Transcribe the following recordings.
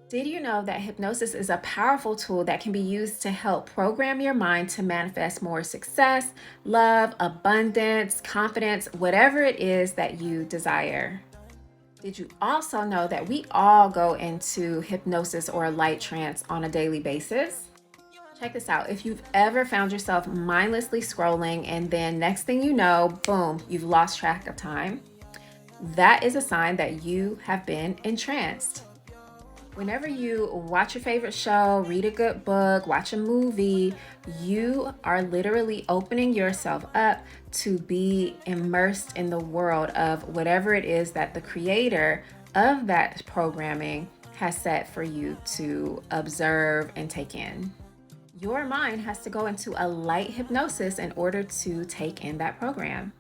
Did you know that hypnosis is a powerful tool that can be used to help program your mind to manifest more success, love, abundance, confidence, whatever it is that you desire? Did you also know that we all go into hypnosis or a light trance on a daily basis? Check this out. If you've ever found yourself mindlessly scrolling and then next thing you know, boom, you've lost track of time, that is a sign that you have been entranced. Whenever you watch your favorite show, read a good book, watch a movie, you are literally opening yourself up to be immersed in the world of whatever it is that the creator of that programming has set for you to observe and take in. Your mind has to go into a light hypnosis in order to take in that program.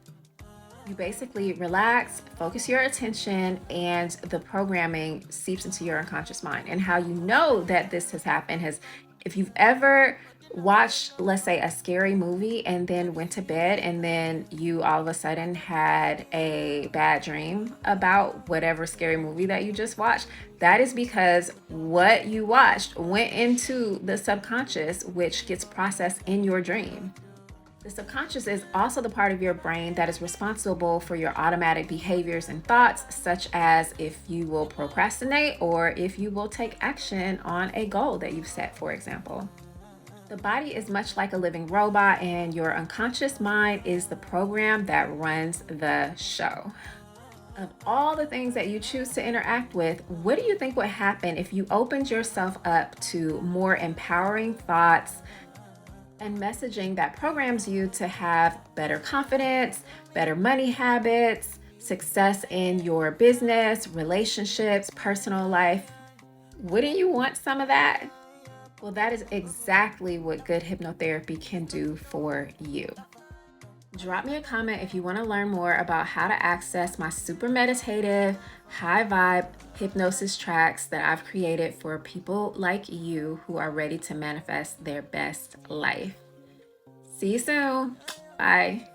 You basically relax, focus your attention, and the programming seeps into your unconscious mind. And how you know that this has happened is if you've ever watched, let's say, a scary movie and then went to bed, and then you all of a sudden had a bad dream about whatever scary movie that you just watched, that is because what you watched went into the subconscious, which gets processed in your dream. The subconscious is also the part of your brain that is responsible for your automatic behaviors and thoughts, such as if you will procrastinate or if you will take action on a goal that you've set, for example. The body is much like a living robot, and your unconscious mind is the program that runs the show. Of all the things that you choose to interact with, what do you think would happen if you opened yourself up to more empowering thoughts and messaging that programs you to have better confidence, better money habits, success in your business, relationships, personal life? Wouldn't you want some of that? Well, that is exactly what good hypnotherapy can do for you. Drop me a comment if you want to learn more about how to access my super meditative, high vibe hypnosis tracks that I've created for people like you who are ready to manifest their best life. See you soon. Bye.